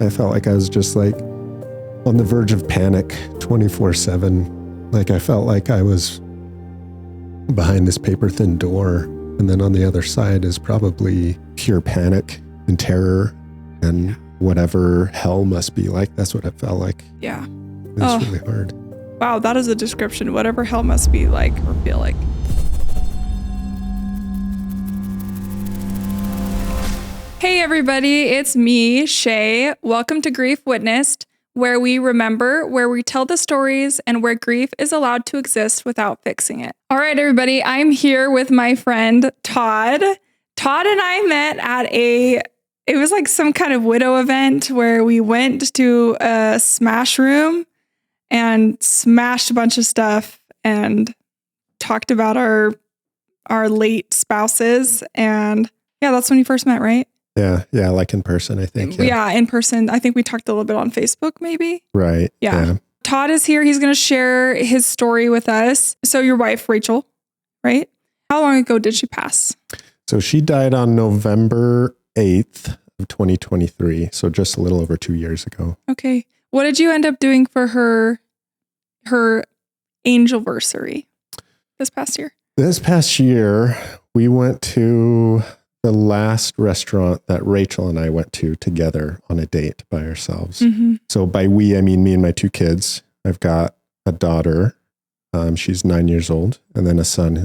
I felt like I was just like on the verge of panic 24/7. Like I felt like I was behind this paper thin door. And then on the other side is probably pure panic and terror and whatever hell must be like. That's what it felt like. Yeah. It was really hard. Wow, that is a description. Whatever hell must be like or feel like. Hey everybody, it's me, Shay. Welcome to Grief Witnessed, where we remember, where we tell the stories, and where grief is allowed to exist without fixing it. All right, everybody, I'm here with my friend Todd. Todd and I met at it was like some kind of widow event where we went to a smash room and smashed a bunch of stuff and talked about our late spouses. And yeah, that's when you first met, right? Yeah, like in person, I think. Yeah, in person. I think we talked a little bit on Facebook, maybe. Right. Yeah. Todd is here. He's going to share his story with us. So your wife, Rachel, right? How long ago did she pass? So she died on November 8th of 2023. So just a little over 2 years ago. Okay. What did you end up doing for her angelversary this past year? This past year, we went to the last restaurant that Rachel and I went to together on a date by ourselves. Mm-hmm. So by we, I mean me and my two kids. I've got a daughter. She's 9 years old. And then a son.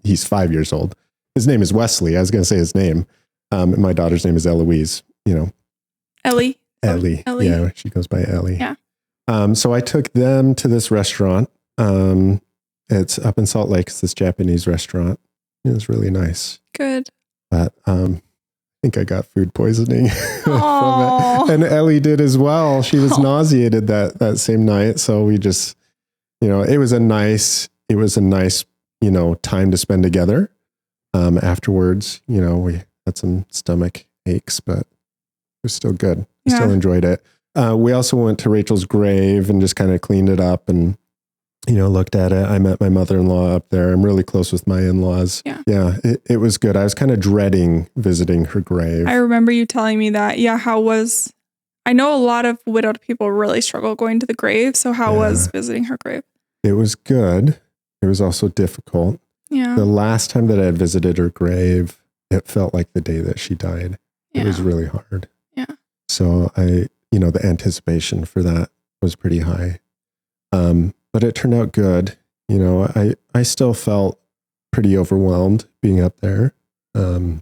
He's 5 years old. His name is Wesley. I was going to say his name. And my daughter's name is Eloise, Ellie. Ellie. Yeah, she goes by Ellie. Yeah. So I took them to this restaurant. It's up in Salt Lake. It's this Japanese restaurant. It was really nice. Good. But I think I got food poisoning from Aww. it. And Ellie did as well. She was nauseated that same night. So we just, it was a nice, time to spend together. Afterwards, we had some stomach aches, but it was still good. I still enjoyed it. We also went to Rachel's grave and just kind of cleaned it up and, looked at it. I met my mother-in-law up there. I'm really close with my in-laws. Yeah, it was good. I was kind of dreading visiting her grave. I remember you telling me that. Yeah, I know a lot of widowed people really struggle going to the grave. So how was visiting her grave? It was good. It was also difficult. Yeah. The last time that I had visited her grave, it felt like the day that she died. It was really hard. Yeah. So the anticipation for that was pretty high. But it turned out good. I still felt pretty overwhelmed being up there. But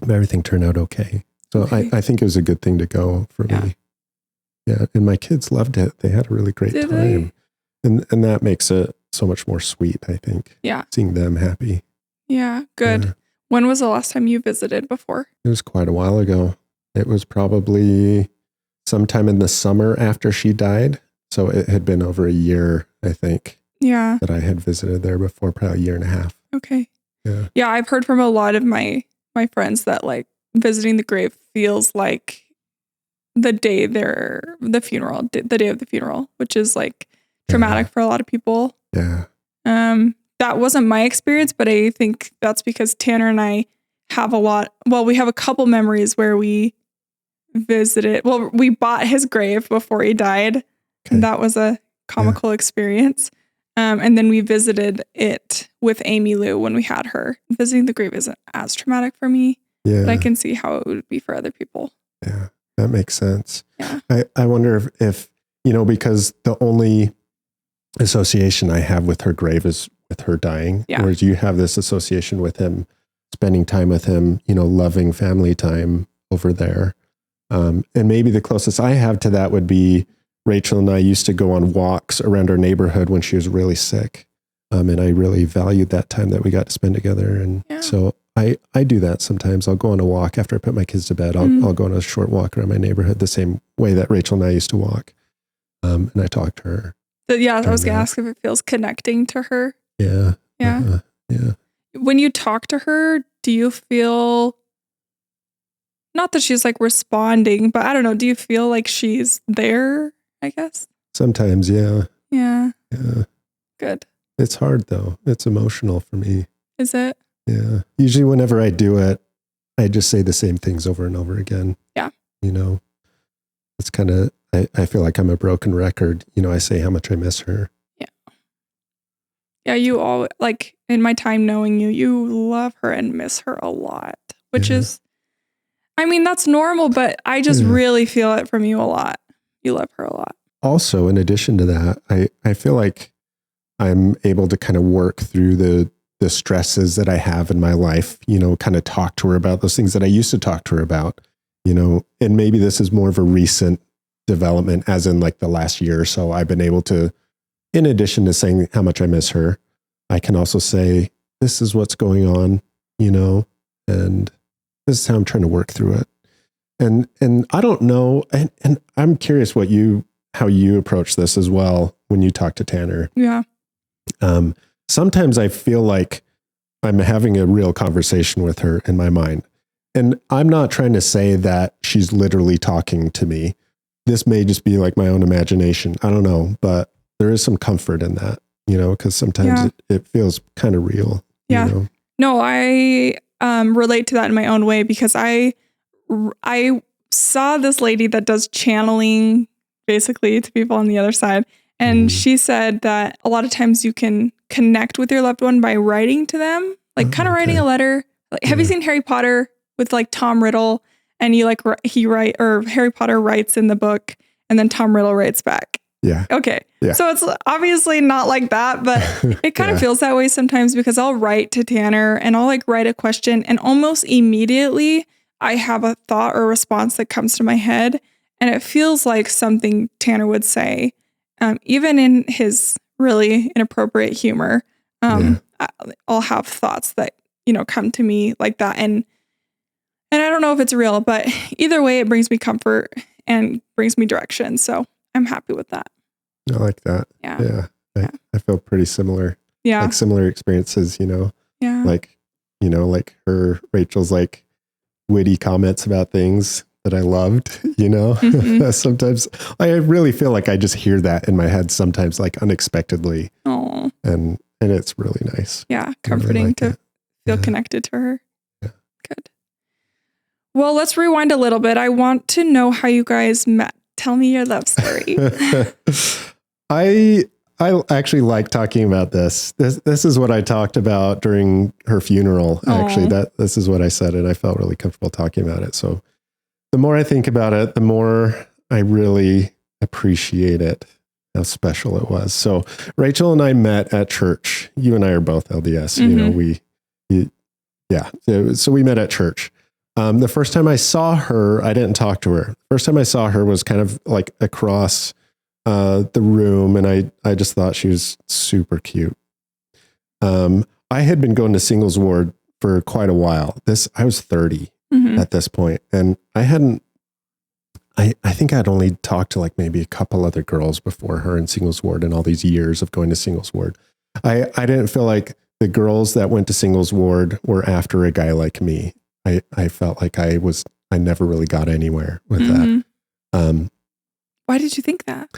everything turned out okay. So I think it was a good thing to go for me. Yeah. And my kids loved it. They had a really great time. And that makes it so much more sweet, I think. Yeah. Seeing them happy. Yeah. Good. Yeah. When was the last time you visited before? It was quite a while ago. It was probably sometime in the summer after she died. So it had been over a year, I think. Yeah. That I had visited there before, probably a year and a half. Okay. Yeah. Yeah, I've heard from a lot of my friends that like visiting the grave feels like the day of the funeral, which is like traumatic for a lot of people. Yeah. That wasn't my experience, but I think that's because Tanner and I have we have a couple memories where we visited. Well, we bought his grave before he died. Okay. And that was a comical experience. And then we visited it with Amy Lou when we had her. Visiting the grave isn't as traumatic for me, but I can see how it would be for other people. Yeah, that makes sense. Yeah. I wonder if because the only association I have with her grave is with her dying, whereas you have this association with him, spending time with him, loving family time over there. And maybe the closest I have to that would be Rachel and I used to go on walks around our neighborhood when she was really sick. And I really valued that time that we got to spend together. And so I do that sometimes. I'll go on a walk after I put my kids to bed. I'll go on a short walk around my neighborhood the same way that Rachel and I used to walk. And I talk to her. So, I was going to ask if it feels connecting to her. Yeah. Yeah. Yeah. When you talk to her, do you feel, not that she's like responding, but I don't know, do you feel like she's there, I guess? Sometimes, yeah. Yeah. Yeah. Good. It's hard though. It's emotional for me. Is it? Yeah. Usually whenever I do it, I just say the same things over and over again. Yeah. it's kind of, I feel like I'm a broken record. I say how much I miss her. Yeah, you all, like, in my time knowing you, you love her and miss her a lot, which is, I mean, that's normal, but I just really feel it from you a lot. You love her a lot. Also, in addition to that, I feel like I'm able to kind of work through the stresses that I have in my life, kind of talk to her about those things that I used to talk to her about, and maybe this is more of a recent development, as in like the last year or so, I've been able to, in addition to saying how much I miss her, I can also say, this is what's going on, and this is how I'm trying to work through it. And I don't know. And I'm curious how you approach this as well when you talk to Tanner. Yeah. Sometimes I feel like I'm having a real conversation with her in my mind. And I'm not trying to say that she's literally talking to me. This may just be like my own imagination. I don't know, but there is some comfort in that, because sometimes it feels kind of real. Yeah. No, I relate to that in my own way, because I saw this lady that does channeling basically to people on the other side. And she said that a lot of times you can connect with your loved one by writing to them, like kind of writing a letter. Like, have you seen Harry Potter with like Tom Riddle? And Harry Potter writes in the book and then Tom Riddle writes back. Yeah. Okay. Yeah. So it's obviously not like that, but it kind of feels that way sometimes, because I'll write to Tanner and I'll like write a question, and almost immediately I have a thought or response that comes to my head, and it feels like something Tanner would say, even in his really inappropriate humor. I'll have thoughts that, come to me like that. And I don't know if it's real, but either way, it brings me comfort and brings me direction. So I'm happy with that. I like that. Yeah. I feel pretty similar. Yeah. Like similar experiences, Yeah. like, like Rachel's like witty comments about things that I loved, Sometimes I really feel like I just hear that in my head sometimes, like unexpectedly. Oh. And it's really nice. Yeah. Comforting really like to feel connected to her. Yeah. Good. Well, let's rewind a little bit. I want to know how you guys met. Tell me your love story. I actually like talking about this. This is what I talked about during her funeral. Aww. Actually, this is what I said, and I felt really comfortable talking about it. So the more I think about it, the more I really appreciate it, how special it was. So Rachel and I met at church. You and I are both LDS. So we met at church. The first time I saw her, I didn't talk to her. First time I saw her was kind of like across the room, and I just thought she was super cute. I had been going to singles ward for quite a while. I was 30 at this point, and I think I'd only talked to like maybe a couple other girls before her in singles ward in all these years of going to singles ward. I didn't feel like the girls that went to singles ward were after a guy like me. I felt like I never really got anywhere with that. Why did you think that?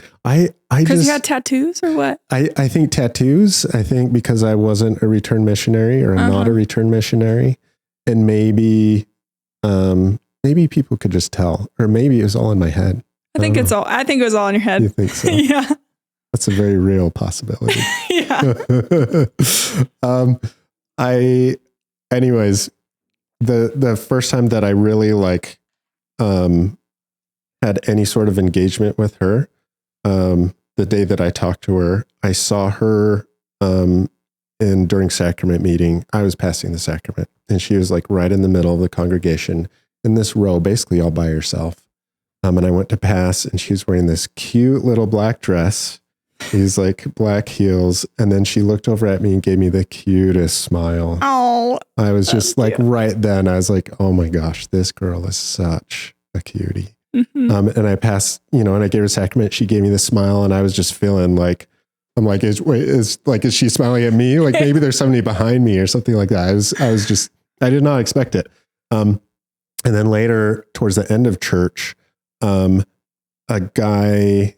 Because you had tattoos or what? I think tattoos. I think because I wasn't a return missionary, or I'm not a return missionary, and maybe people could just tell, or maybe it was all in my head. I think it was all in your head. You think so? Yeah. That's a very real possibility. Yeah. Anyways, the first time that I really had any sort of engagement with her, the day that I talked to her, I saw her during sacrament meeting. I was passing the sacrament, and she was like right in the middle of the congregation in this row, basically all by herself. And I went to pass, and she was wearing this cute little black dress, these like black heels. And then she looked over at me and gave me the cutest smile. Oh, I was just like, right then I was like, oh my gosh, this girl is such a cutie. And I passed, and I gave her a sacrament. She gave me the smile, and I was just feeling like, I'm like, is she smiling at me? Like maybe there's somebody behind me or something like that. I did not expect it. And then later towards the end of church, a guy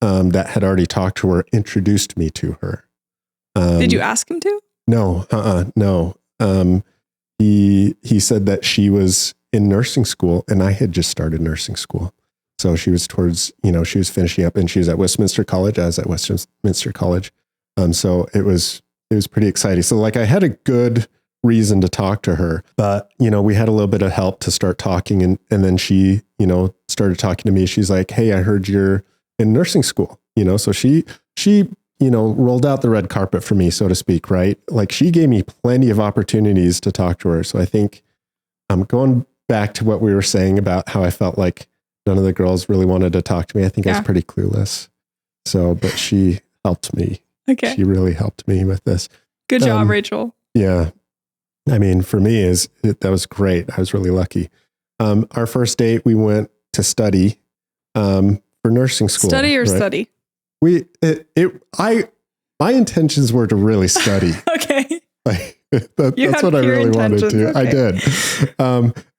that had already talked to her introduced me to her. Did you ask him to? No, no. He said that she was in nursing school, and I had just started nursing school. So she was she was finishing up, and she was at Westminster College. I was at Westminster College. So it was pretty exciting. So like I had a good reason to talk to her, but we had a little bit of help to start talking. And then she, started talking to me. She's like, hey, I heard you're in nursing school, so she, rolled out the red carpet for me, so to speak. Right. Like she gave me plenty of opportunities to talk to her. So I think I'm going back to what we were saying about how I felt like none of the girls really wanted to talk to me. I think I was pretty clueless. So, but she helped me. Okay. She really helped me with this. Good job, Rachel. Yeah. I mean, for me, that was great. I was really lucky. Our first date, we went to study for nursing school. Study or study? My intentions were to really study. Okay. That's what I really wanted to. Okay. I did.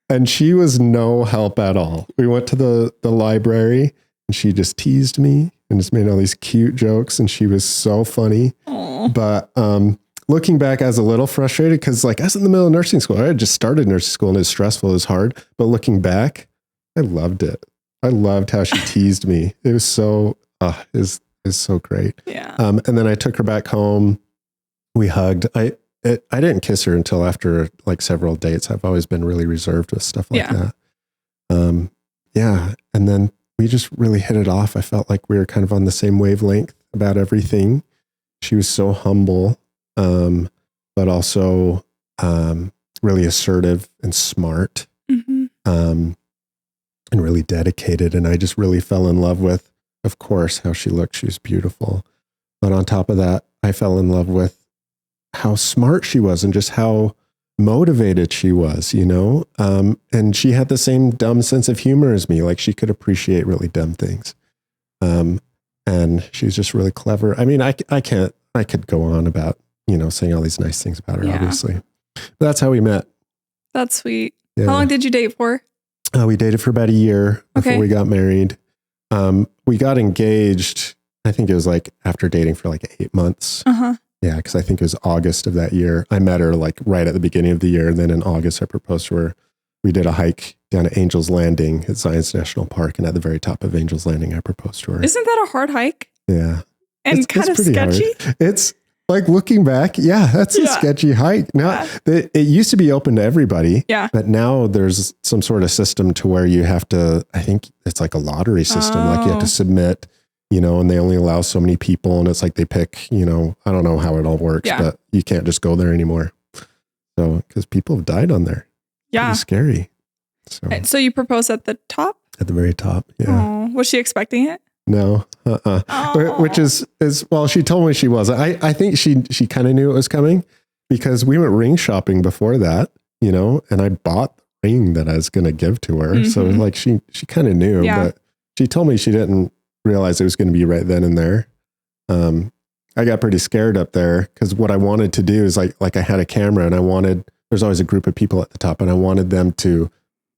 And she was no help at all. We went to the library, and she just teased me and just made all these cute jokes, and she was so funny. Aww. But looking back, I was a little frustrated because like I was in the middle of nursing school. I had just started nursing school, and it was stressful. It was hard. But looking back, I loved it. I loved how she teased me. It was so is so great. Yeah. And then I took her back home. We hugged. I didn't kiss her until after like several dates. I've always been really reserved with stuff like that. And then we just really hit it off. I felt like we were kind of on the same wavelength about everything. She was so humble, but also really assertive and smart, and really dedicated. And I just really fell in love with, of course, how she looked. She was beautiful. But on top of that, I fell in love with how smart she was and just how motivated she was, and she had the same dumb sense of humor as me. Like she could appreciate really dumb things. And she's just really clever. I mean, I could go on about, saying all these nice things about her, obviously. But that's how we met. That's sweet. Yeah. How long did you date for? We dated for about a year before we got married. We got engaged, I think it was like after dating for like 8 months. Yeah, because I think it was August of that year. I met her like right at the beginning of the year. And then in August, I proposed to her. We did a hike down at Angel's Landing at Zions National Park. And at the very top of Angel's Landing, I proposed to her. Isn't that a hard hike? Yeah. And kind of sketchy? Hard. It's like looking back. Yeah, that's a sketchy hike. Now, it used to be open to everybody. Yeah. But now there's some sort of system to where you have to, I think it's like a lottery system. Like you have to submit, and they only allow so many people. And it's like they pick, I don't know how it all works, but you can't just go there anymore. So, because people have died on there. Yeah. It's scary. So you proposed at the top? At the very top. Yeah. Aww. Was she expecting it? No. Which is well, she told me she wasn't. I think she kind of knew it was coming because we went ring shopping before that, and I bought the ring that I was going to give to her. So like she kind of knew, but she told me she didn't realize it was going to be right then and there. I got pretty scared up there because what I wanted to do is like I had a camera and there's always a group of people at the top and I wanted them to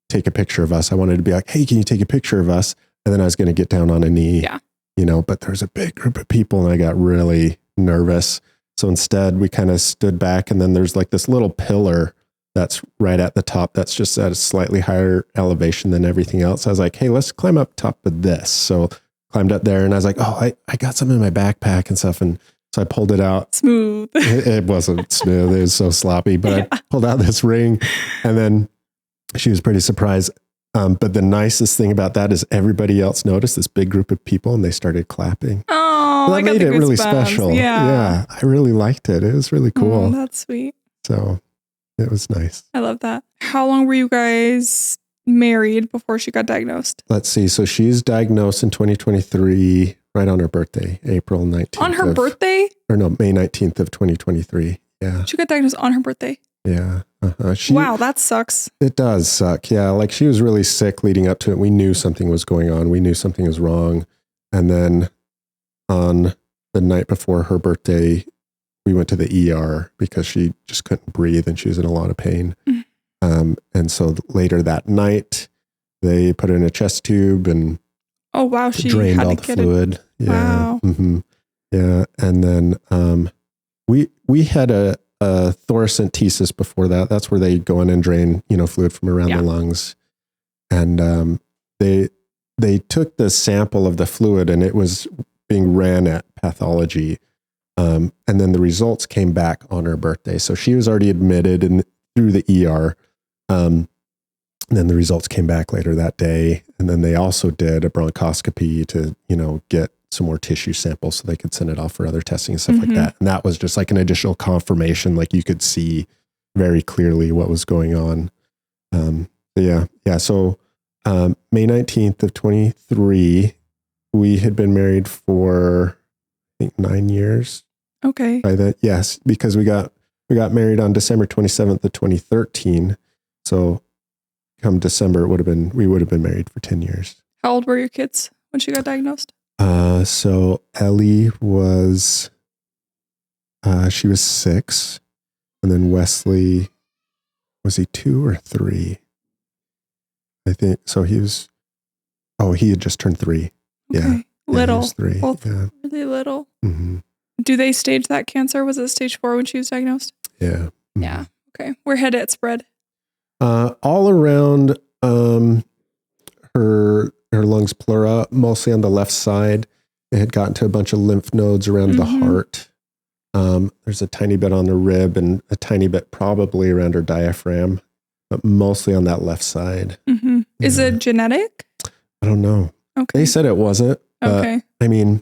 take a picture of us. I wanted to be like, hey, can you take a picture of us? And then I was going to get down on a knee, but there's a big group of people and I got really nervous. So instead we kind of stood back and then there's like this little pillar that's right at the top. That's just at a slightly higher elevation than everything else. I was like, hey, let's climb up top of this. So climbed up there and I was like, oh, I got some in my backpack and stuff. And so I pulled it out. Smooth. It wasn't smooth. It was so sloppy, but I pulled out this ring and then she was pretty surprised. But the nicest thing about that is everybody else noticed this big group of people and they started clapping. Oh, that made it really special. Yeah. I really liked it. It was really cool. Oh, that's sweet. So it was nice. I love that. How long were you guys married before she got diagnosed? Let's see. So she's diagnosed in 2023, right on her birthday, April 19th. On her birthday? Or no, May 19th of 2023. Yeah. She got diagnosed on her birthday. Yeah. Wow, that sucks. It does suck. Yeah. Like she was really sick leading up to it. We knew something was going on. We knew something was wrong. And then on the night before her birthday, we went to the ER because she just couldn't breathe and she was in a lot of pain. And so later that night, they put her in a chest tube and she drained had all to the get fluid. It. Wow. Yeah. And then we had a thoracentesis before that. That's where they go in and drain, fluid from around the lungs. And they took the sample of the fluid and it was being ran at pathology. And then the results came back on her birthday. So she was already admitted and through the ER. And then the results came back later that day. And then they also did a bronchoscopy to, get some more tissue samples so they could send it off for other testing and stuff like that. And that was just like an additional confirmation. Like you could see very clearly what was going on. So May 19th of 23, we had been married for, I think, 9 years. Okay. By that, yes, because we got married on December 27th of 2013. So come December, we would have been married for 10 years. How old were your kids when she got diagnosed? So Ellie was, she was 6, and then Wesley, was he 2 or 3? I think so. He had just turned 3. Okay. Yeah, little. He was 3. Both really little. Mm-hmm. Do they stage that cancer? Was it stage 4 when she was diagnosed? Yeah. Mm-hmm. Yeah. Okay. Where had it spread? All around her lungs pleura, mostly on the left side. It had gotten to a bunch of lymph nodes around the heart. There's a tiny bit on the rib and a tiny bit probably around her diaphragm, but mostly on that left side. Mm-hmm. Is it genetic? I don't know. Okay. They said it wasn't. Okay. I mean,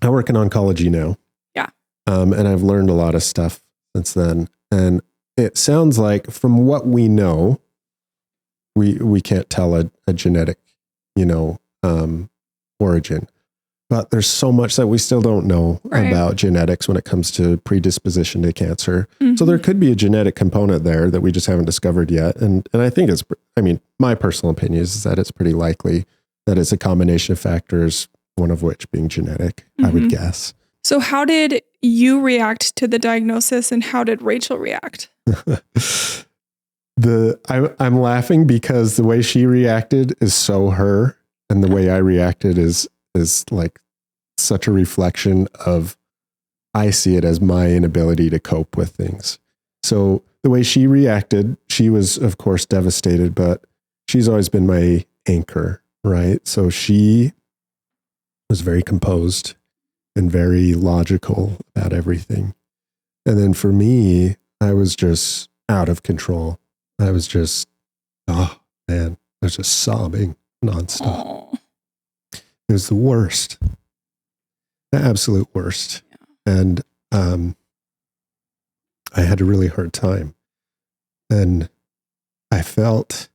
I work in oncology now. Yeah. And I've learned a lot of stuff since then. And it sounds like from what we know, we can't tell a genetic, origin. But there's so much that we still don't know about genetics when it comes to predisposition to cancer. Mm-hmm. So there could be a genetic component there that we just haven't discovered yet. And I think my personal opinion is that it's pretty likely that it's a combination of factors, one of which being genetic, I would guess. So how did you react to the diagnosis and how did Rachel react? I'm laughing because the way she reacted is so her, and the way I reacted is like such a reflection of, I see it as my inability to cope with things. So the way she reacted, she was of course devastated, but she's always been my anchor, right? So she was very composed and very logical about everything. And then for me, I was just out of control. I was just, I was just sobbing nonstop. Aww. It was the worst, the absolute worst. Yeah. And I had a really hard time. And I felt,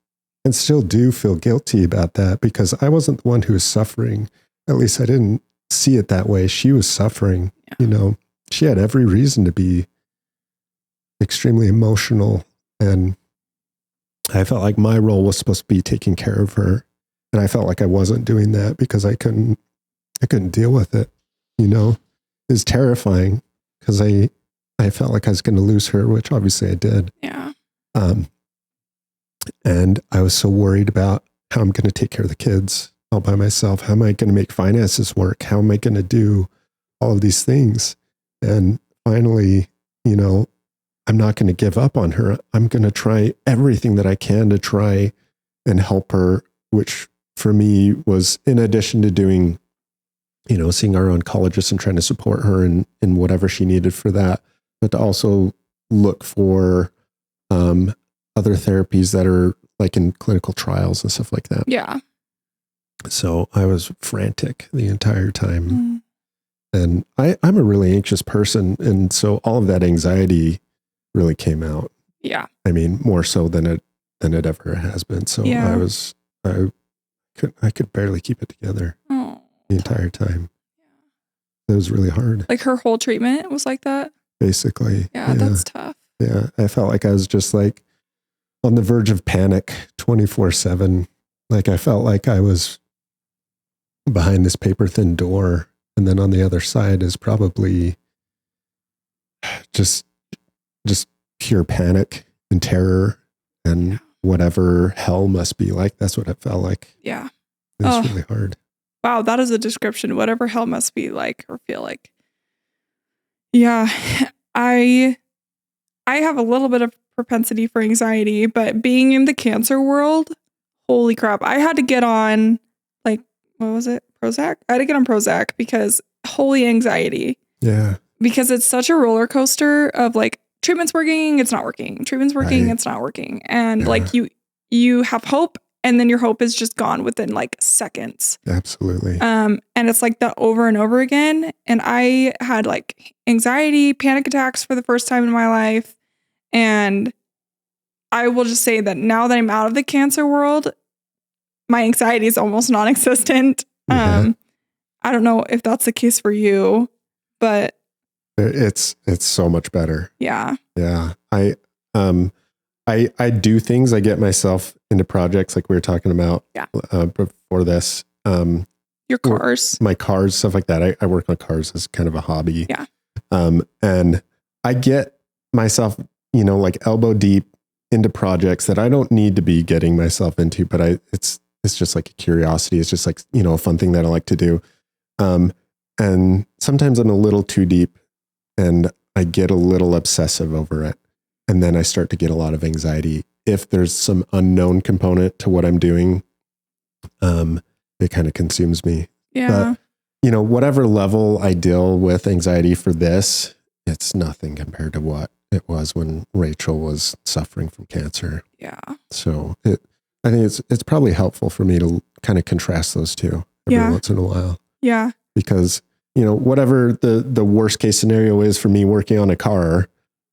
and still do feel guilty about that because I wasn't the one who was suffering. At least I didn't see it that way. She was suffering. Yeah. She had every reason to be extremely emotional. And I felt like my role was supposed to be taking care of her. And I felt like I wasn't doing that because I couldn't deal with it. It was terrifying because I felt like I was going to lose her, which obviously I did. Yeah. And I was so worried about how I'm going to take care of the kids all by myself. How am I going to make finances work? How am I going to do all of these things? And finally, I'm not going to give up on her. I'm going to try everything that I can to try and help her, which for me was in addition to doing, seeing our oncologist and trying to support her in whatever she needed for that, but to also look for other therapies that are like in clinical trials and stuff like that. Yeah. So I was frantic the entire time. And I'm a really anxious person. And so all of that anxiety really came out. Yeah. I mean, more so than it ever has been. So yeah. I could barely keep it together the entire time. It was really hard. Like her whole treatment was like that? Basically. Yeah, that's tough. Yeah. I felt like I was just like on the verge of panic 24/7. Like I felt like I was behind this paper thin door. And then on the other side is probably just pure panic and terror and whatever hell must be like. That's what it felt like. Yeah. It was really hard. Wow. That is a description. Whatever hell must be like or feel like. Yeah. I I have a little bit of propensity for anxiety, but being in the cancer world, holy crap. I had to get on, like, what was it? Prozac? I had to get on Prozac because holy anxiety. Yeah. Because it's such a roller coaster of like, treatment's working, it's not working. Treatment's working, it's not working. And like you have hope, and then your hope is just gone within like seconds. Absolutely. And it's like that over and over again. And I had like anxiety, panic attacks for the first time in my life. And I will just say that now that I'm out of the cancer world, my anxiety is almost non-existent. I don't know if that's the case for you, but it's so much better. Yeah. Yeah. I do things. I get myself into projects like we were talking about before this. Your cars. My cars, stuff like that. I work on cars as kind of a hobby. Yeah. And I get myself, like elbow deep into projects that I don't need to be getting myself into, but it's just like a curiosity. It's just like, a fun thing that I like to do. And sometimes I'm a little too deep and I get a little obsessive over it. And then I start to get a lot of anxiety. If there's some unknown component to what I'm doing, it kind of consumes me. Yeah. But, whatever level I deal with anxiety for this, it's nothing compared to what it was when Rachel was suffering from cancer. Yeah. So I think it's probably helpful for me to kind of contrast those two every once in a while. Yeah. Because, whatever the worst case scenario is for me working on a car,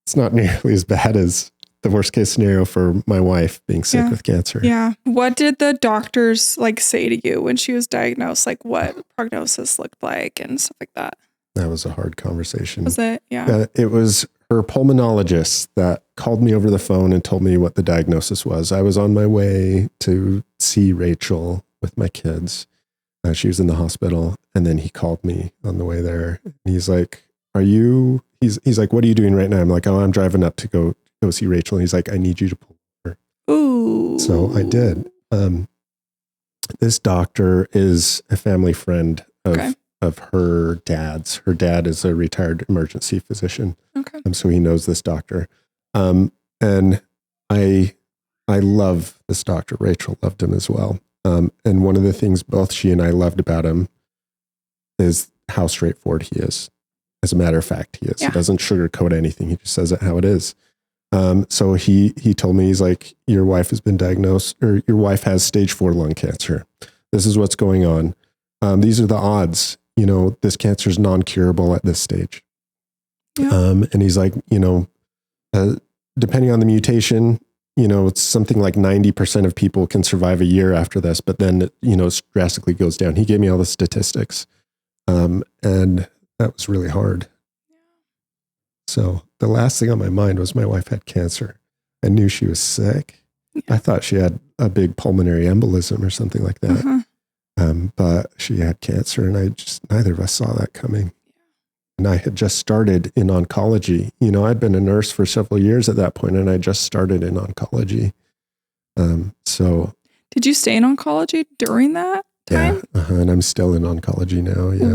it's not nearly as bad as the worst case scenario for my wife being sick with cancer. Yeah. What did the doctors like say to you when she was diagnosed? Like what prognosis looked like and stuff like that? That was a hard conversation. Was it? Yeah. It was her pulmonologist that called me over the phone and told me what the diagnosis was. I was on my way to see Rachel with my kids. She was in the hospital. And then he called me on the way there. He's like, he's like, what are you doing right now? I'm like, oh, I'm driving up to go see Rachel. And he's like, I need you to pull her. Ooh. So I did. This doctor is a family friend of her dad's. Her dad is a retired emergency physician. Okay. So he knows this doctor. And I love this doctor. Rachel loved him as well. And one of the things both she and I loved about him is how straightforward he is. As a matter of fact, he is. Yeah. He doesn't sugarcoat anything. He just says it how it is. So he told me, he's like, your wife has been diagnosed, or your wife has stage 4 lung cancer. This is what's going on. These are the odds. This cancer is non-curable at this stage. Yeah. And he's like, depending on the mutation, it's something like 90% of people can survive a year after this, but then it, drastically goes down. He gave me all the statistics. And that was really hard. So the last thing on my mind was my wife had cancer. I knew she was sick. Yeah. I thought she had a big pulmonary embolism or something like that. Uh-huh. But she had cancer, and neither of us saw that coming. And I had just started in oncology. I'd been a nurse for several years at that point, and I just started in oncology. So did you stay in oncology during that time? Yeah, and I'm still in oncology now. Yeah.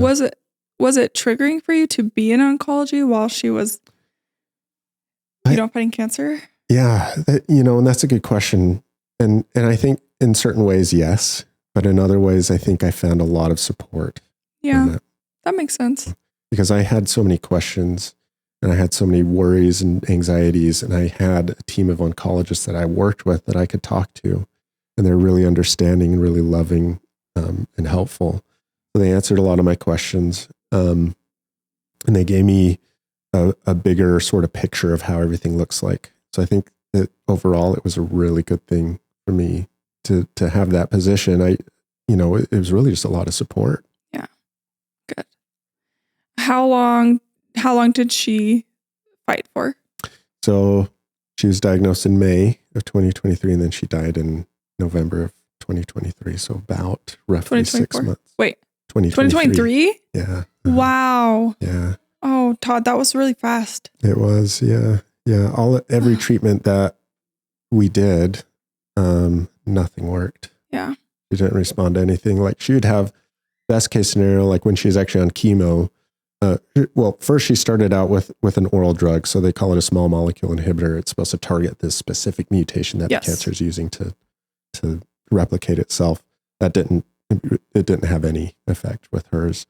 Was it triggering for you to be in oncology while she was, fighting cancer? Yeah, and that's a good question. And I think in certain ways, yes. But in other ways, I think I found a lot of support. Yeah, that makes sense. Because I had so many questions and I had so many worries and anxieties, and I had a team of oncologists that I worked with that I could talk to, and they're really understanding and really loving and helpful. So they answered a lot of my questions, and they gave me a bigger sort of picture of how everything looks like. So I think that overall it was a really good thing for me to have that position. It was really just a lot of support. Yeah. Good. How long did she fight for? So she was diagnosed in May of 2023, and then she died in November of 2023. So about roughly 6 months. Wait, 2023? Yeah. Wow. Yeah. Oh, Todd, that was really fast. It was. Yeah. Yeah. Every treatment that we did, nothing worked. Yeah. She didn't respond to anything. Like she would have best case scenario, like when she was actually on chemo, Well, first she started out with an oral drug. So they call it a small molecule inhibitor. It's supposed to target this specific mutation that the cancer is using to replicate itself. It didn't have any effect with hers.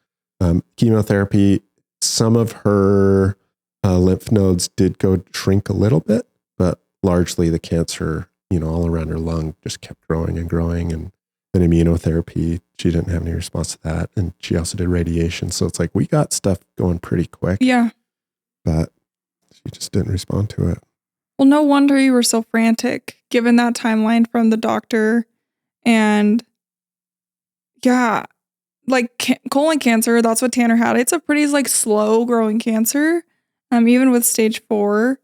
Chemotherapy, some of her lymph nodes did go shrink a little bit, but largely the cancer, all around her lung just kept growing and growing. And then immunotherapy, she didn't have any response to that. And she also did radiation. So it's like, we got stuff going pretty quick. Yeah. But she just didn't respond to it. Well, no wonder you were so frantic, given that timeline from the doctor. And yeah, like colon cancer, that's what Tanner had. It's a pretty slow growing cancer. Even with stage 4,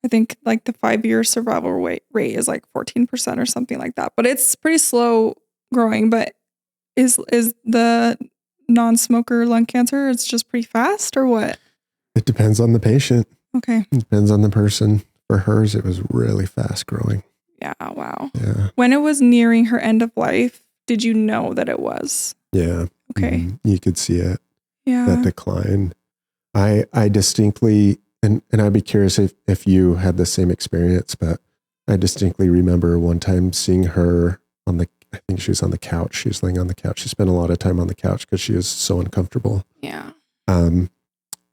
I think like the 5-year survival rate is like 14% or something like that. But it's pretty slow growing. But is the non-smoker lung cancer, it's just pretty fast or what? It depends on the patient. Okay. It depends on the person. For hers, it was really fast growing. Yeah. Wow. Yeah. When it was nearing her end of life, did you know that it was? Yeah. Okay. Mm-hmm. You could see it. Yeah. That decline. I distinctly, and I'd be curious if you had the same experience, but I distinctly remember one time seeing her I think she was on the couch. She was laying on the couch. She spent a lot of time on the couch because she was so uncomfortable. Yeah. And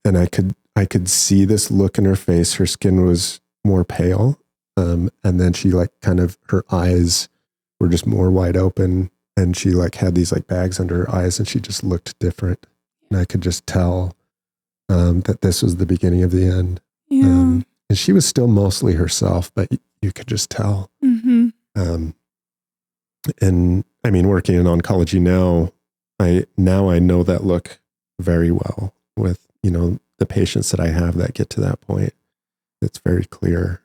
I could see this look in her face. Her skin was more pale. And then she her eyes were just more wide open, and she had these bags under her eyes, and she just looked different. And I could just tell that this was the beginning of the end. Yeah. And she was still mostly herself, but you could just tell. Mm-hmm. And I mean, working in oncology now, I know that look very well with, the patients that I have that get to that point. It's very clear,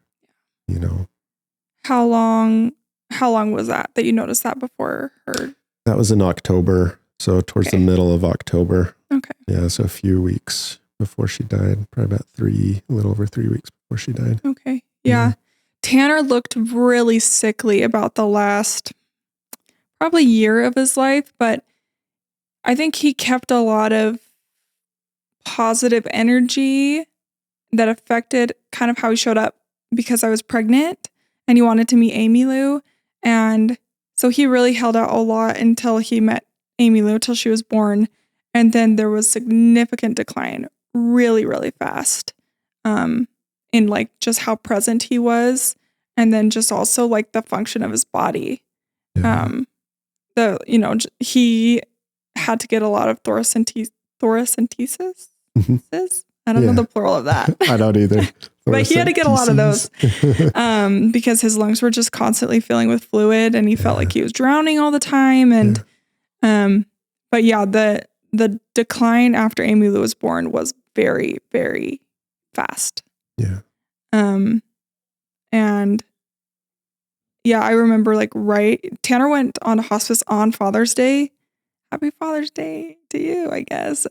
How long was that you noticed that before her? That was in October. So towards the middle of October. Okay. Yeah. So a few weeks before she died, probably about a little over 3 weeks before she died. Okay. Yeah. Tanner looked really sickly about the last probably year of his life, but I think he kept a lot of positive energy that affected kind of how he showed up, because I was pregnant and he wanted to meet Amy Lou. And so he really held out a lot until he met Amy Lou, till she was born. And then there was significant decline really, really fast in just how present he was. And then just also the function of his body. Yeah. He had to get a lot of thoracentesis. I don't know the plural of that. I don't either. But he had to get a lot of those because his lungs were just constantly filling with fluid, and he felt like he was drowning all the time. And but yeah, the decline after Amy Lou was born was very, very fast. Yeah. And yeah, I remember Tanner went on hospice on Father's Day. Happy Father's Day to you, I guess.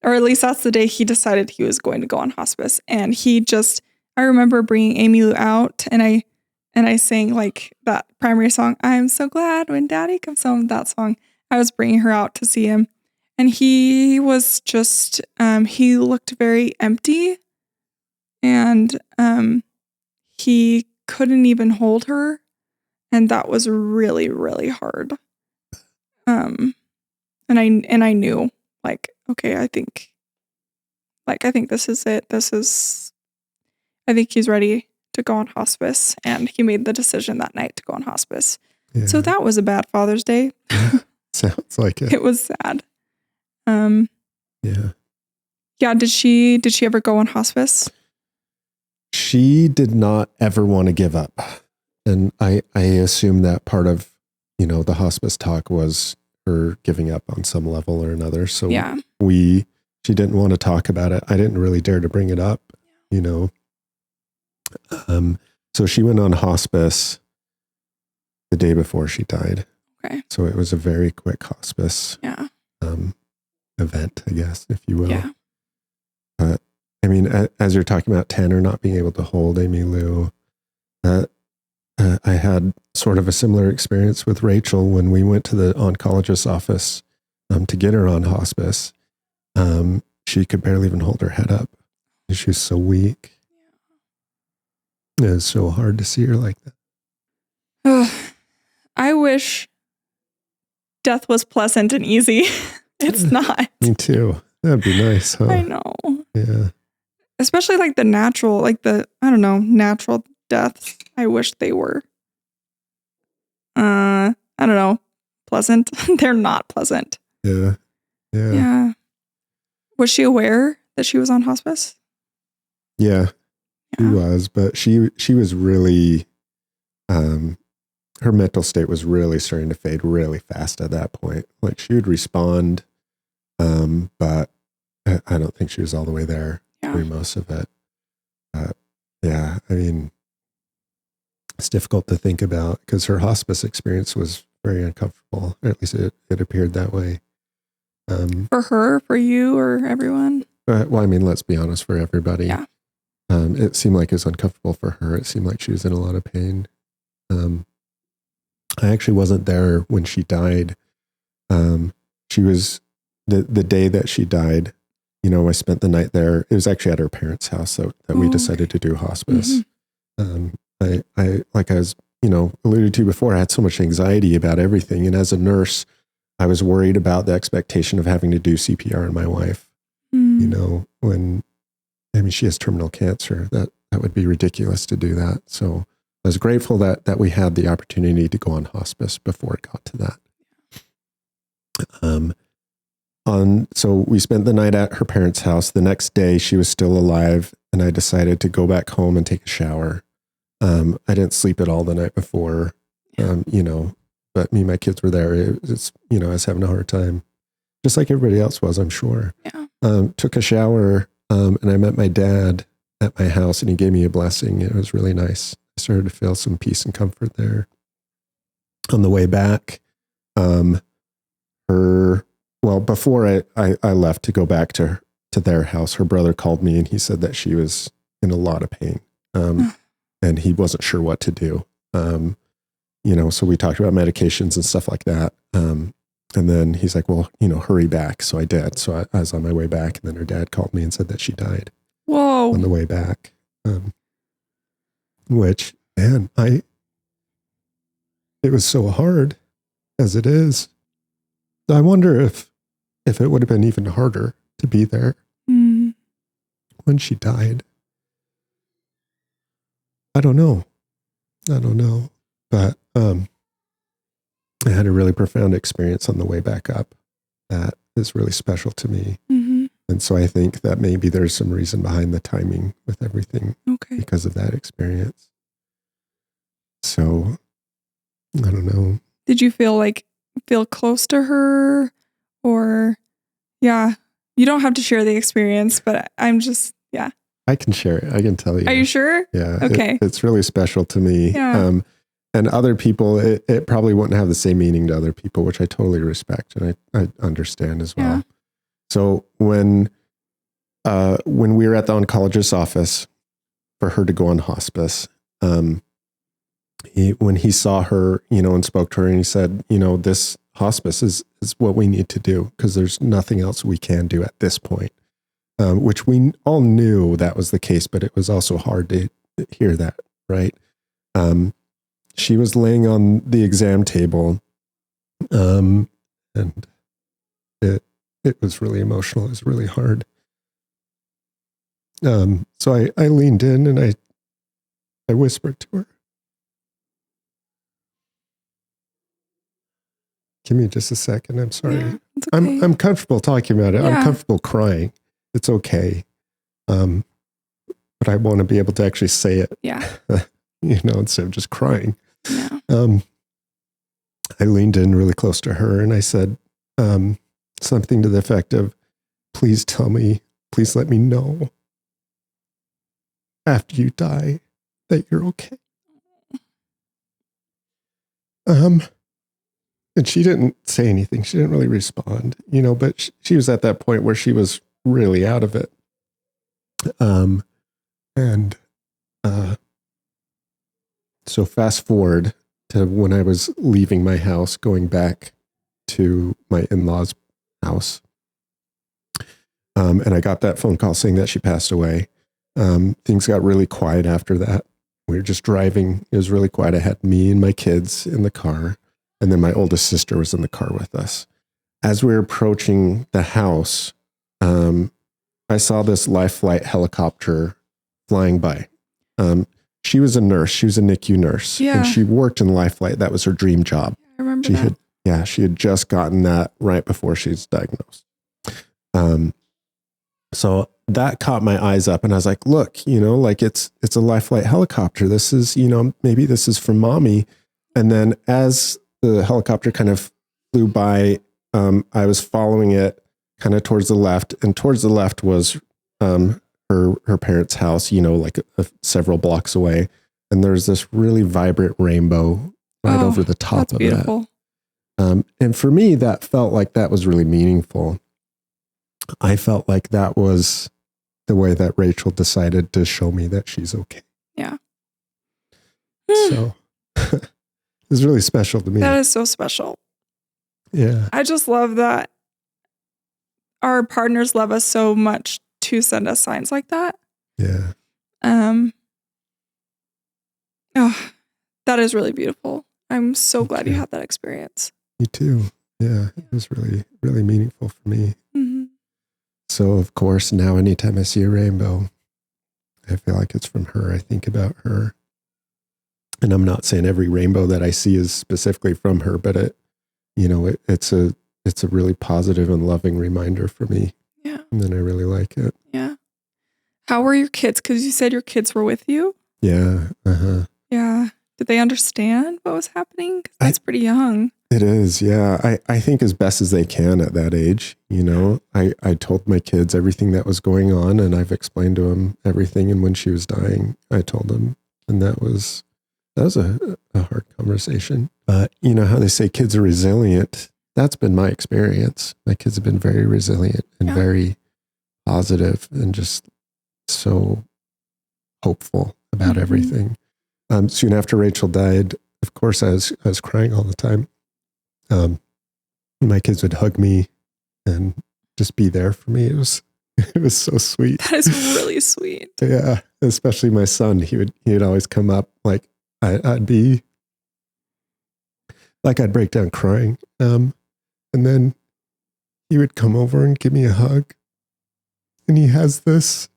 Or at least that's the day he decided he was going to go on hospice. And I remember bringing Amy Lou out, and I sang that primary song, I'm so glad when Daddy comes home, that song. I was bringing her out to see him, and he was just, he looked very empty, and he couldn't even hold her. And that was really, really hard. And I knew okay, I think this is it. I think he's ready to go on hospice. And he made the decision that night to go on hospice. Yeah. So that was a bad Father's Day. Sounds like it. It was sad. Yeah. Yeah. Did she ever go on hospice? She did not ever want to give up. And I assume that part of, the hospice talk was her giving up on some level or another. So she didn't want to talk about it. I didn't really dare to bring it up, So she went on hospice the day before she died. Okay. So it was a very quick hospice event, I guess, if you will. Yeah. But I mean, as you're talking about Tanner not being able to hold Amy Lou, I had sort of a similar experience with Rachel when we went to the oncologist's office to get her on hospice. she could barely even hold her head up. She was so weak. It was so hard to see her like that. I wish death was pleasant and easy. It's not. Me too. That'd be nice, huh? I know. Yeah. Especially like the natural, like the, I don't know, natural deaths. I wish they were, I don't know, pleasant. They're not pleasant. Yeah. Yeah. Yeah. Was she aware that she was on hospice? Yeah. She was, but she was really, her mental state was really starting to fade really fast at that point. Like she would respond, but I don't think she was all the way there through most of it. Yeah, I mean, it's difficult to think about because her hospice experience was very uncomfortable. Or at least it appeared that way. For her, for you, or everyone? Well, I mean, let's be honest, for everybody. Yeah. It seemed like it was uncomfortable for her. It seemed like she was in a lot of pain. I actually wasn't there when she died. She was the day that she died. You know, I spent the night there. It was actually at her parents' house that we decided to do hospice. I like I was, alluded to before, I had so much anxiety about everything. And as a nurse, I was worried about the expectation of having to do CPR on my wife. When she has terminal cancer, that would be ridiculous to do that. So I was grateful that we had the opportunity to go on hospice before it got to that. So we spent the night at her parents' house. The next day she was still alive and I decided to go back home and take a shower. I didn't sleep at all the night before, but me and my kids were there. I was having a hard time, just like everybody else was, I'm sure. Yeah. Took a shower, and I met my dad at my house and he gave me a blessing. It was really nice. I started to feel some peace and comfort there. On the way back, before I left to go back to their house, her brother called me and he said that she was in a lot of pain. And he wasn't sure what to do. So we talked about medications and stuff like that. And then he's like, well, hurry back. So I did. So I was on my way back and then her dad called me and said that she died. Whoa. On the way back. Which, man, it was so hard as it is. I wonder if it would have been even harder to be there when she died. I don't know. But I had a really profound experience on the way back up that is really special to me. And so I think that maybe there's some reason behind the timing with everything because of that experience. So I don't know. Did you feel close to her or you don't have to share the experience, but I'm just, I can share it. I can tell you. Are you sure? Yeah. Okay. It's really special to me. Yeah. And other people, it probably wouldn't have the same meaning to other people, which I totally respect and I understand as well. Yeah. So when we were at the oncologist's office for her to go on hospice, when he saw her, and spoke to her and he said, this hospice is what we need to do because there's nothing else we can do at this point, which we all knew that was the case, but it was also hard to hear that, right? She was laying on the exam table, and it was really emotional. It was really hard. So I leaned in and I whispered to her, give me just a second. I'm sorry. Yeah, it's okay. I'm comfortable talking about it. Yeah. I'm comfortable crying. It's okay. But I want to be able to actually say it. Yeah. Instead of just crying. Yeah. I leaned in really close to her and I said something to the effect of, please let me know after you die that you're okay. And she didn't say anything. She didn't really respond, but she was at that point where she was really out of it. So fast forward to when I was leaving my house, going back to my in-laws' house. And I got that phone call saying that she passed away. Things got really quiet after that. We were just driving. It was really quiet. I had me and my kids in the car, and then my oldest sister was in the car with us. As we were approaching the house, I saw this life flight helicopter flying by. She was a nurse. She was a NICU nurse. Yeah. And she worked in life flight. That was her dream job. I remember that. She had just gotten that right before she was diagnosed. So that caught my eyes up, and I was like, look, like it's a life flight helicopter. This is, maybe this is for mommy. And then as the helicopter kind of flew by, I was following it kind of towards the left, and towards the left was her parents' house, like several blocks away. And there's this really vibrant rainbow right over the top of beautiful. That. And for me, that felt like that was really meaningful. I felt like that was the way that Rachel decided to show me that she's okay. Yeah. So it's really special to me. That is so special. Yeah. I just love that our partners love us so much to send us signs like that. Yeah. That is really beautiful. I'm so glad you had that experience. Me too. Yeah. It was really, really meaningful for me. Mm-hmm. So, of course, now anytime I see a rainbow, I feel like it's from her. I think about her. And I'm not saying every rainbow that I see is specifically from her, but it's a really positive and loving reminder for me. Yeah. And then I really like it. Yeah. How were your kids? Because you said your kids were with you. Yeah. Uh-huh. Yeah. Did they understand what was happening? 'Cause that's pretty young. It is, yeah. I think as best as they can at that age, I told my kids everything that was going on, and I've explained to them everything. And when she was dying, I told them, and that was a hard conversation. But you know how they say kids are resilient? That's been my experience. My kids have been very resilient and very positive and just so hopeful about everything. Soon after Rachel died, of course, I was crying all the time. My kids would hug me and just be there for me. It was so sweet. That is really sweet. Yeah, especially my son. He would always come up like I'd be like I'd break down crying, and then he would come over and give me a hug. And he has this.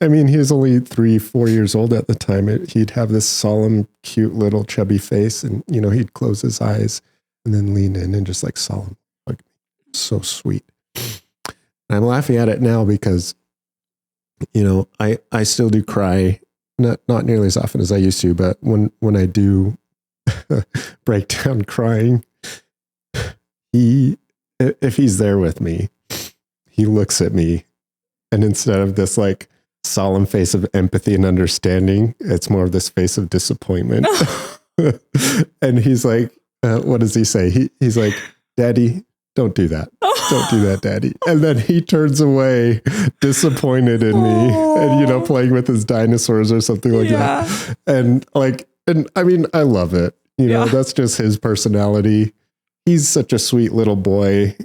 I mean, he was only 3-4 years old at the time. He'd have this solemn, cute little chubby face, and he'd close his eyes and then lean in and just like solemn hug me. So sweet. I'm laughing at it now because, I still do cry, not nearly as often as I used to, but when I do break down crying, if he's there with me, he looks at me, and instead of this like solemn face of empathy and understanding, it's more of this face of disappointment. And he's like, what does he say? He's like, Daddy, don't do that. Don't do that, Daddy. And then he turns away disappointed in me and, playing with his dinosaurs or something like that. And I mean, I love it. That's just his personality. He's such a sweet little boy,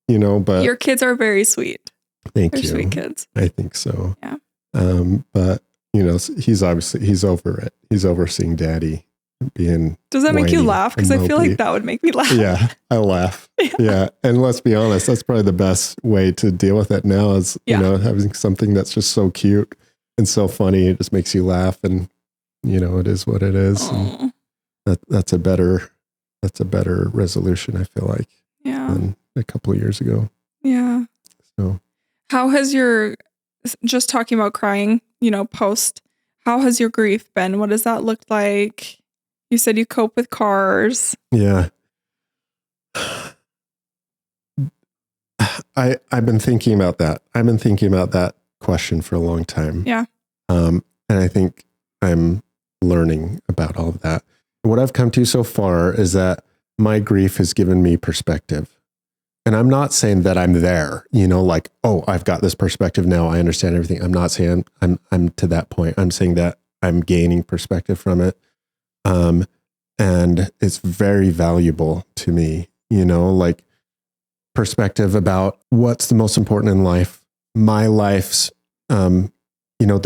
but your kids are very sweet. Thank They're you. Sweet kids. I think so. Yeah. But he's over it. He's over seeing Daddy being. Does that make you laugh? Because I feel like that would make me laugh. Yeah, I laugh. Yeah. And let's be honest, that's probably the best way to deal with it now is, having something that's just so cute and so funny. It just makes you laugh, and, it is what it is. And that's a better resolution, I feel like, than a couple of years ago. Yeah. So how has just talking about crying, how has your grief been? What does that look like? You said you cope with cars. Yeah. I've been thinking about that. I've been thinking about that question for a long time. Yeah. And I think I'm learning about all of that. What I've come to so far is that my grief has given me perspective. And I'm not saying that I'm there, like, oh, I've got this perspective now. I understand everything. I'm not saying I'm to that point. I'm saying that I'm gaining perspective from it. And it's very valuable to me, like perspective about what's the most important in life, my life's, the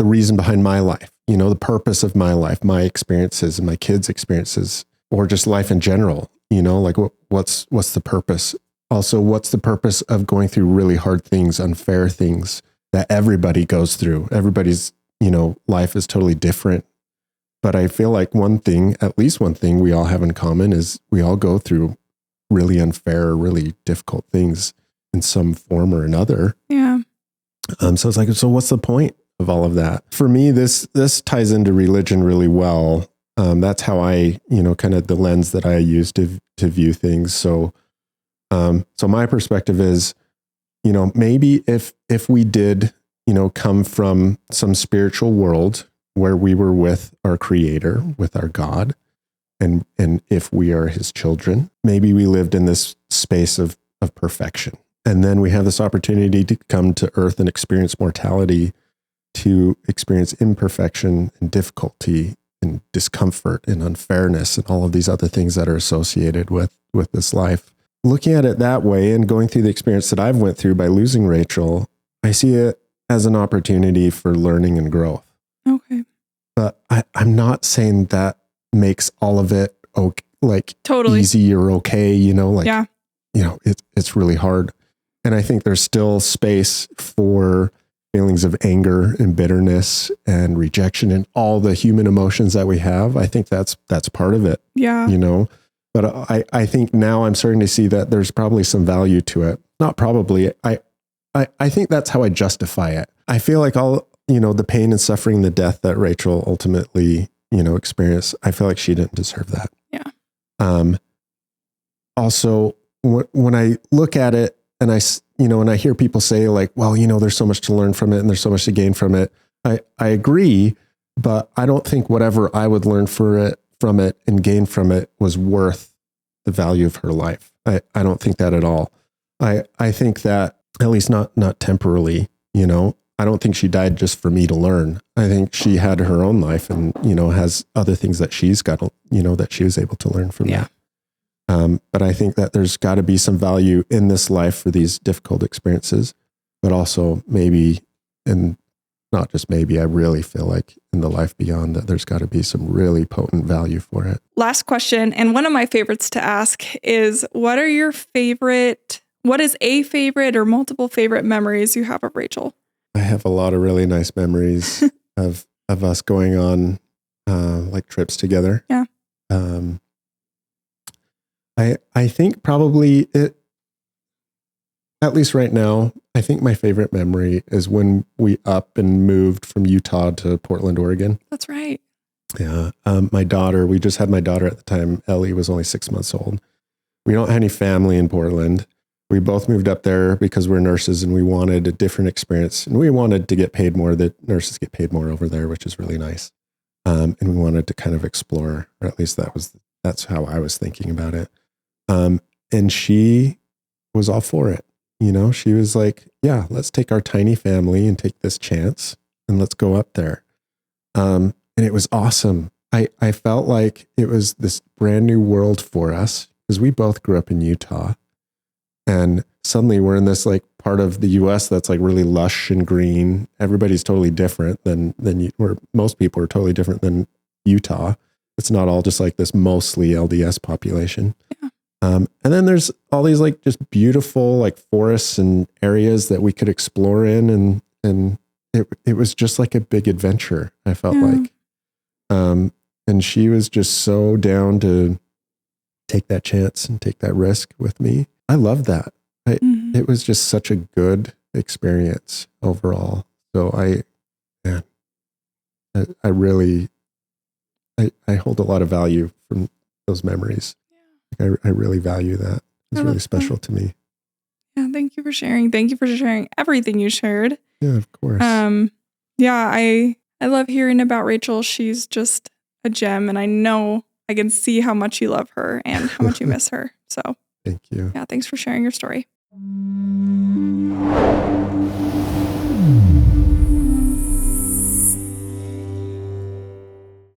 reason behind my life, the purpose of my life, my experiences and my kids' experiences, or just life in general, like what's the purpose? Also, what's the purpose of going through really hard things, unfair things that everybody goes through? Everybody's, life is totally different. But I feel like at least one thing we all have in common is we all go through really unfair, really difficult things in some form or another. Yeah. So it's like, so what's the point of all of that? For me, this ties into religion really well. That's how I, kind of the lens that I use to view things. So my perspective is, maybe if we did, come from some spiritual world where we were with our Creator, with our God, and if we are His children, maybe we lived in this space of perfection. And then we have this opportunity to come to earth and experience mortality, to experience imperfection and difficulty and discomfort and unfairness and all of these other things that are associated with this life. Looking at it that way and going through the experience that I've went through by losing Rachel, I see it as an opportunity for learning and growth. Okay. But I'm not saying that makes all of it totally easy or okay, yeah. It's really hard. And I think there's still space for feelings of anger and bitterness and rejection and all the human emotions that we have. I think that's part of it. Yeah. But I think now I'm starting to see that there's probably some value to it. Not probably. I think that's how I justify it. I feel like all, the pain and suffering, the death that Rachel ultimately, experienced, I feel like she didn't deserve that. Yeah. Also, when I look at it and I hear people say like, well, there's so much to learn from it and there's so much to gain from it. I agree, but I don't think whatever I would learn from it and gain from it was worth the value of her life. I don't think that at all. I think that, at least not temporarily, I don't think she died just for me to learn. I think she had her own life and, has other things that she's got, that she was able to learn from that. But I think that there's got to be some value in this life for these difficult experiences, but also maybe, and not just maybe, I really feel like in the life beyond that there's got to be some really potent value for it. Last question, and one of my favorites to ask is, what is a favorite or multiple favorite memories you have of Rachel? I have a lot of really nice memories of us going on like trips together. Yeah. I think probably at least right now, I think my favorite memory is when we up and moved from Utah to Portland, Oregon. That's right. Yeah. We just had my daughter at the time. Ellie was only 6 months old. We don't have any family in Portland. We both moved up there because we're nurses and we wanted a different experience, and we wanted to get paid more. The nurses get paid more over there, which is really nice. And we wanted to kind of explore, or at least that's how I was thinking about it. And she was all for it. She was like, yeah, let's take our tiny family and take this chance and let's go up there. And it was awesome. I felt like it was this brand new world for us because we both grew up in Utah. And suddenly we're in this like part of the US that's like really lush and green. Everybody's totally different than most people are totally different than Utah. It's not all just like this mostly LDS population. Yeah. And then there's all these like just beautiful like forests and areas that we could explore in. And it was just like a big adventure, I felt like. And she was just so down to take that chance and take that risk with me. I love that. It was just such a good experience overall. So I really hold a lot of value from those memories. I really value that. It's really special to me. Yeah. Thank you for sharing. Thank you for sharing everything you shared. Yeah, of course. Yeah, I love hearing about Rachel. She's just a gem, and I know I can see how much you love her and how much you miss her. So thank you. Yeah, thanks for sharing your story.